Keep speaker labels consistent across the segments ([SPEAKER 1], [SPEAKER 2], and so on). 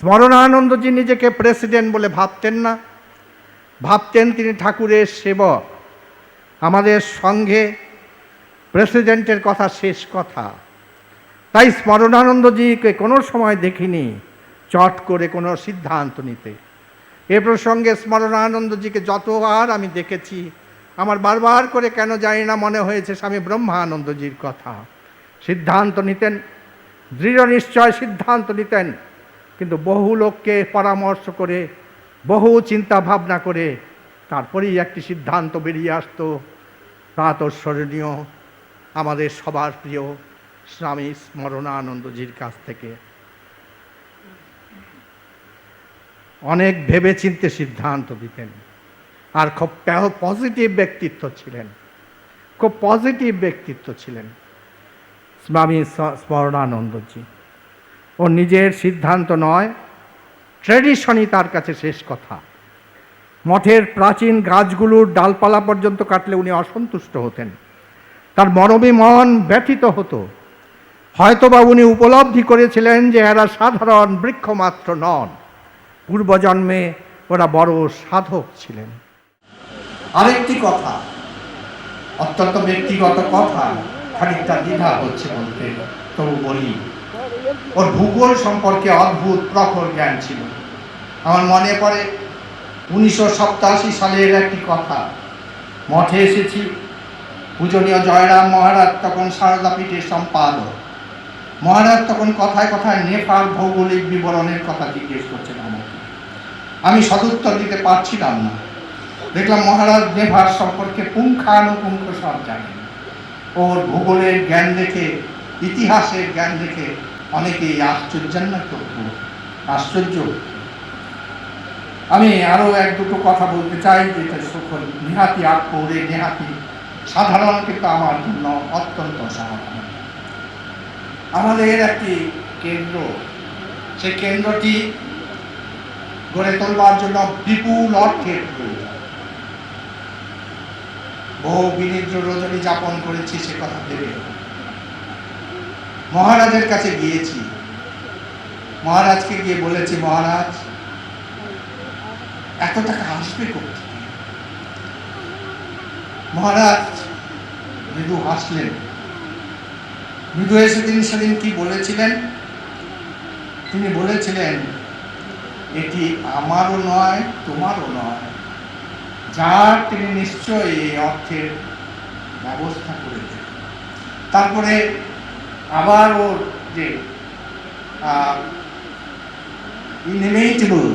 [SPEAKER 1] স্মরণানন্দজি নিজেকে প্রেসিডেন্ট বলে ভাবতেন না, ভাবতেন তিনি ঠাকুরের সেবক। আমাদের সঙ্গে প্রেসিডেন্টের কথা শেষ কথা। তাই স্মরণানন্দজিকে কোনো সময় দেখিনি চট করে কোনো সিদ্ধান্ত নিতে। এ প্রসঙ্গে স্মরণানন্দজিকে যতবার আমি দেখেছি আমার বারবার করে কেন জানি না মনে হয়েছে স্বামী ব্রহ্মানন্দজির কথা। সিদ্ধান্ত নিতেন, দৃঢ় নিশ্চয় সিদ্ধান্ত নিতেন, কিন্তু বহু লোককে পরামর্শ করে, বহু চিন্তা ভাবনা করে তারপরেই একটি সিদ্ধান্ত বেরিয়ে আসতো প্রাতঃস্মরণীয় আমাদের সবার প্রিয় স্বামী স্মরণানন্দজির কাছ থেকে। অনেক ভেবেচিন্তে সিদ্ধান্ত দিতেন, আর খুব পজিটিভ ব্যক্তিত্ব ছিলেন, খুব পজিটিভ ব্যক্তিত্ব ছিলেন স্বামী স্মরণানন্দজি। ও নিজের সিদ্ধান্ত নয়, ট্র্যাডিশনই তার কাছে শেষ কথা। মঠের প্রাচীন গাছগুলোর ডালপালা পর্যন্ত কাটলে উনি অসন্তুষ্ট হতেন, তার মরমে মন ব্যথিত হতো। হয়তোবা উনি উপলব্ধি করেছিলেন যে এরা সাধারণ বৃক্ষ মাত্র নন, পূর্বজন্মে ওরা বড় সাধক ছিলেন। আরেকটি কথা, অত্যন্ত ব্যক্তিগত কথা, খানিকটা দ্বিধা হচ্ছে বলতে, তবু বলি। ওর ভূগোল সম্পর্কে অদ্ভুত প্রখর জ্ঞান ছিল। আমার মনে পড়ে 1987 সালের একটি কথা। মঠে এসেছি, পূজনীয় জয়রাম মহারাজ তখন সারদাপীঠের সম্পাদক। মহারাজ তখন কথায় কথায় নেপাল ভৌগোলিক বিবরণের কথা জিজ্ঞেস করছেন আমাকে। আমি সদুত্তর দিতে পারছিলাম না। দেখলাম মহারাজ নেভার সম্পর্কে পুঙ্খানুপুঙ্খ সব জানেন। ওর ভূগোলের জ্ঞান দেখে, ইতিহাসের জ্ঞান দেখে অনেকেই আশ্চর্যান্বিত হতো। আশ্চর্য। আমি আরও এক দুটো কথা বলতে চাই, যেটা সকল নেহাতি আটপৌরে, নেহাতি সাধারণ, কিন্তু আমার জন্য অত্যন্ত সাধারণ। আমাদের একটি কেন্দ্র, সেই কেন্দ্রটি গড়ে তোলবার জন্য বিপুল অর্থের প্রয়োজন। বহু বিনিদ্র রজনী যাপন করেছি সে কথা ভেবে। মহারাজের কাছে গিয়েছি, মহারাজকে গিয়ে বলেছি, মহারাজ এত টাকা আসবে কোথা থেকে? মহারাজ মৃদু হাসলেন। মৃদু এসে তিনি সেদিন কি বলেছিলেন? তিনি বলেছিলেন, এটি আমারও নয়, তোমারও নয়, যার তিনি নিশ্চয়ই এই অর্থের ব্যবস্থা করে দেন। তারপরে আবার ওর যে ইনএমিটেবল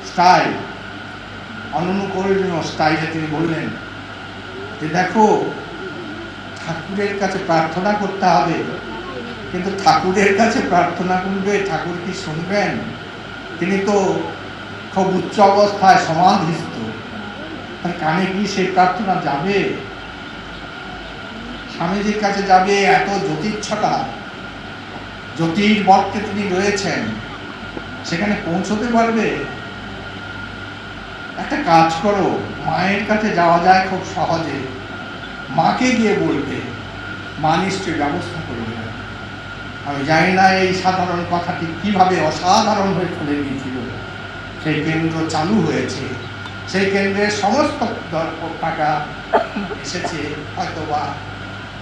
[SPEAKER 1] স্টাইল, অননুকরণীয় স্টাইলে তিনি বললেন যে দেখো, ঠাকুরের কাছে প্রার্থনা করতে হবে, কিন্তু ঠাকুরের কাছে প্রার্থনা করবে, ঠাকুর কি শুনবেন? তিনি তো খুব উচ্চ অবস্থায় সমাধিস্থ, তার কানে কি সেই প্রার্থনা যাবে? স্বামীজির কাছে যাবে এত জ্যোতিচ্ছটা, জ্যোতির্বর্তে তিনি রয়েছেন, সেখানে পৌঁছতে পারবে? একটা কাজ করো, মায়ের কাছে যাওয়া যায় খুব সহজে, মাকে গিয়ে বলবে, মা নিশ্চয়ই ব্যবস্থা করে দেবে। আমি জানি না এই সাধারণ কথাটি কিভাবে অসাধারণ হয়ে চলে গিয়েছিল। সেই কেন্দ্র চালু হয়েছে, সেই কেন্দ্রের সমস্ত টাকা এসেছে হয়তোবা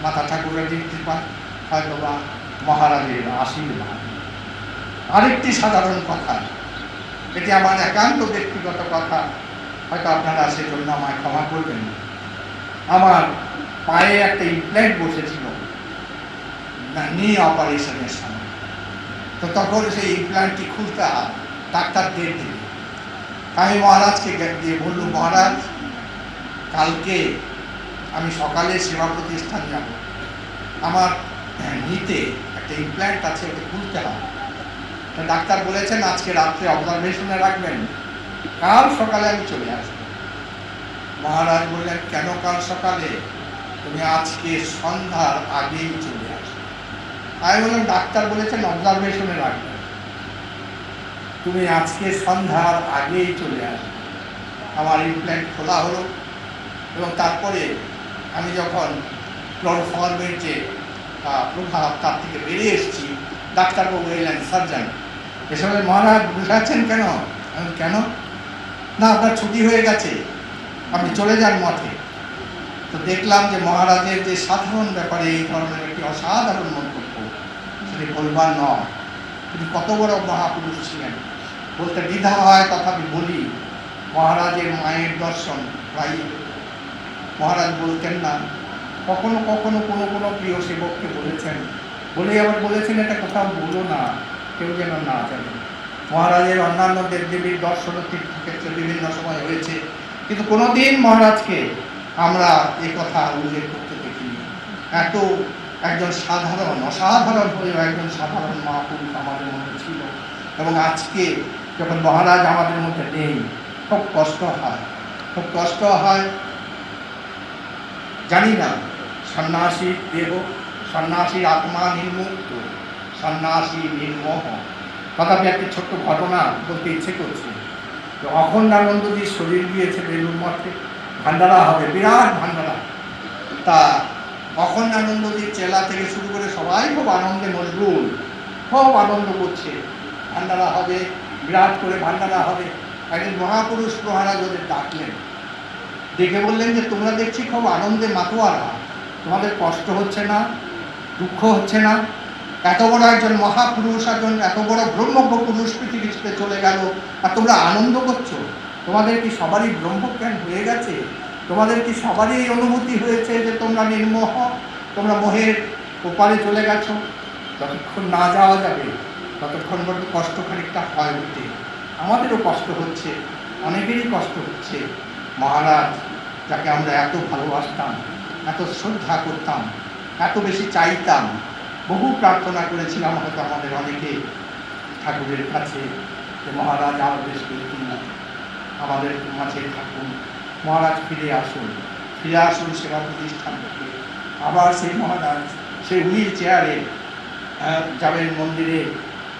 [SPEAKER 1] মাতা ঠাকুরের কৃপা, হয়তোবা মহারাজের আশীর্বাদ। আরেকটি সাধারণ কথা, এটি আমার একান্ত ব্যক্তিগত কথা, হয়তো আপনারা সেজন্য আমায় ক্ষমা করবেন। আমার পায়ে একটা ইমপ্ল্যান্ট বসেছিল নি অপারেশনের সময়। তো তখন সেই ইমপ্ল্যান্টটি খুলতে ডাক্তার ডেট দিল। আমি মহারাজকে দিয়ে বললুম, মহারাজ কালকে আমি সকালে সেবা প্রতিষ্ঠান যাব, আমার নিতে একটা ইমপ্ল্যান্ট আছে, ওটা খুলতে হবে। ডাক্তার বলেছেন আজকে রাত্রে অবজারভেশনে রাখবেন, কাল সকালে আমি চলে আসবো। মহারাজ বললেন, কেন কাল সকালে? তুমি আজকে সন্ধ্যার আগেই চলে আসবে। আমি বললাম, ডাক্তার বলেছেন অবজারভেশনে রাখবেন, তুমি আজকে সন্ধ্যার আগেই চলে আসবে। আমার ইমপ্ল্যান্ট খোলা হলো, এবং তারপরে আমি যখন ক্লোরোফর্মের যে প্রভাব তার থেকে বেরিয়ে এসেছি, ডাক্তারবাবু এলেন, সার্জন এসবের মহারাজ বুঝাচ্ছেন কেন? কেন না, আপনার ছুটি হয়ে গেছে, আপনি চলে যান মঠে। তো দেখলাম যে মহারাজের যে সাধারণ ব্যাপারে এই ধরনের একটি অসাধারণ মন্তব্য, সেটি বলবার নয়। তিনি কত বড় মহাপুরুষ ছিলেন বলতে দ্বিধা হয়, তথাপি বলি। মহারাজের মায়ের দর্শন প্রায় মহারাজ বলতেন না, কখনো কখনো কোনো কোনো প্রিয় সেবককে বলেছেন, বলেই আবার বলেছেন এটা কোথাও বলো না, কেউ যেন না জানে। মহারাজের অন্যান্য দেবদেবীর দর্শন তীর্থক্ষেত্রে বিভিন্ন সময় হয়েছে, কিন্তু কোনোদিন মহারাজকে আমরা এ কথা উল্লেখ করতে দেখিনি। এত একজন সাধারণ, অসাধারণ হয়েও একজন সাধারণ মহাপুরুষ আমাদের মধ্যে ছিল। এবং আজকে যখন মহারাজ আমাদের মধ্যে নেই, খুব কষ্ট হয়, খুব কষ্ট হয়। জানি না, সন্ন্যাসীর দেহ, সন্ন্যাসীর আত্মা নির্মুক্ত, সন্ন্যাসী নির্মোহ। তথাপি একটি ছোট্ট ঘটনা বলতে ইচ্ছে করছে। তো অখণ্ডানন্দজির শরীর গিয়েছে বেলুর মঠে, ভান্ডারা হবে, বিরাট ভান্ডারা। তা অখণ্ডানন্দজির চেলা থেকে শুরু করে সবাই খুব আনন্দে মশগুল, খুব আনন্দ করছে। ভান্ডারা হবে, বিরাট করে ভান্ডারা হবে। একদিন মহাপুরুষ মহারাজ ওদের ডাকলেন, ডেকে বললেন যে তোমরা দেখছি খুব আনন্দে মাতোয়ারা, তোমাদের কষ্ট হচ্ছে না, দুঃখ হচ্ছে না? এত বড় একজন মহাপুরুষ, একজন এত বড় ব্রহ্মজ্ঞ পুরুষ পৃথিবীতে চলে গেল, আর তোমরা আনন্দ করছো? তোমাদের কি সবারই ব্রহ্মজ্ঞান হয়ে গেছে? তোমাদের কি সবারই এই অনুভূতি হয়েছে যে তোমরা নির্মোহ, তোমরা মোহের ওপারে চলে গেছো? যতক্ষণ না যাওয়া যাবে ততক্ষণ বড় কষ্ট খানিকটা হয় উঠতে। আমাদেরও কষ্ট হচ্ছে, অনেকেরই কষ্ট হচ্ছে। মহারাজ যাকে আমরা এত ভালোবাসতাম, এত শ্রদ্ধা করতাম, এত বেশি চাইতাম, বহু প্রার্থনা করেছিলাম হয়তো আমাদের অনেকে ঠাকুরের কাছে যে মহারাজ আমার বেশ কয়েকদিন আমাদের মাঝে থাকুন, মহারাজ ফিরে আসুন, ফিরে আসুন সেবা প্রতিষ্ঠান থেকে। আবার সেই মহারাজ সেই হুইল চেয়ারে যাবেন মন্দিরে,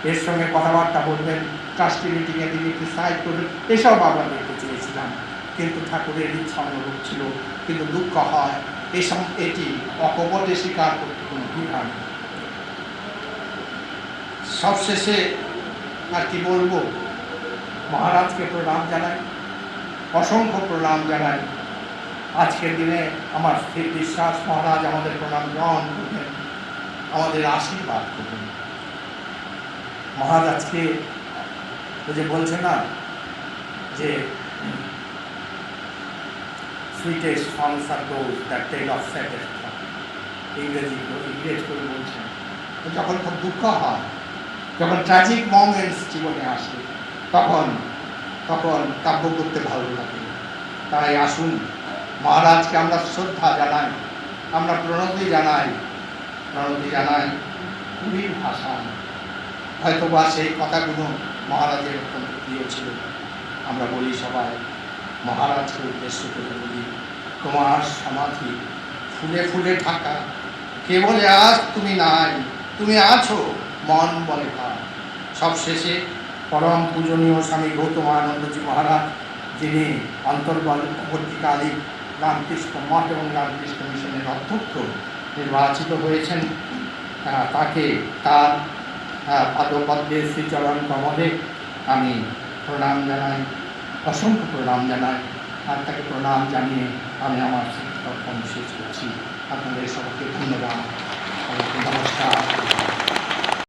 [SPEAKER 1] এর সঙ্গে কথাবার্তা বলবেন, ট্রাস্টি মিটিংয়ে তিনি একটু সাহায্য করবেন, এসব আমরা দেখতে চেয়েছিলাম। কিন্তু ঠাকুরের ইচ্ছা অনুরূপ ছিল। কিন্তু দুঃখ হয় এসব এটি অকপটে স্বীকার করতে কোনো দ্বিধা নেই। সবশেষে আর কি বলবো, মহারাজকে প্রণাম জানাই, অসংখ্য প্রণাম জানাই। আজকের দিনে আমার স্থির বিশ্বাস মহারাজ আমাদের প্রণাম গ্রহণ করবেন, আমাদের আশীর্বাদ করবেন। মহারাজ আজকে ওই যে বলছে না যে sweetest songs are those that tell of saddest thought, ইংরেজ করে বলছেন। যখন খুব দুঃখ হয়, যখন ট্র্যাজিক মোমেন্টস জীবনে আসে, তখন কাব্য করতে ভালো লাগে। তাই আসুন মহারাজকে আমরা শ্রদ্ধা জানাই, আমরা প্রণতি জানাই, খুবই ভাষা। হয়তোবা সেই কথাগুলো মহারাজের অত্যন্ত প্রিয় ছিল। আমরা বলি সবাই, মহারাজকে উদ্দেশ্য করে বলি, তোমার সমাধি ফুলে ফুলে ঢাকা, কে বলে আজ তুমি নাই, তুমি আছো মন বলে ভাব। সবশেষে পরম পূজনীয় স্বামী গৌতমানন্দজি মহারাজ, যিনি অন্তর্বর্তীকালীন রামকৃষ্ণ মঠ এবং রামকৃষ্ণ মিশনের অধ্যক্ষ নির্বাচিত হয়েছেন, তাকে তার পাদপদ্মের শ্রীচরণ কমলে আমি প্রণাম জানাই, অসংখ্য প্রণাম জানাই। আর তাকে প্রণাম জানিয়ে আমি আমার শিক্ষক শেষ করছি। আপনাদের সবাইকে ধন্যবাদ, নমস্কার।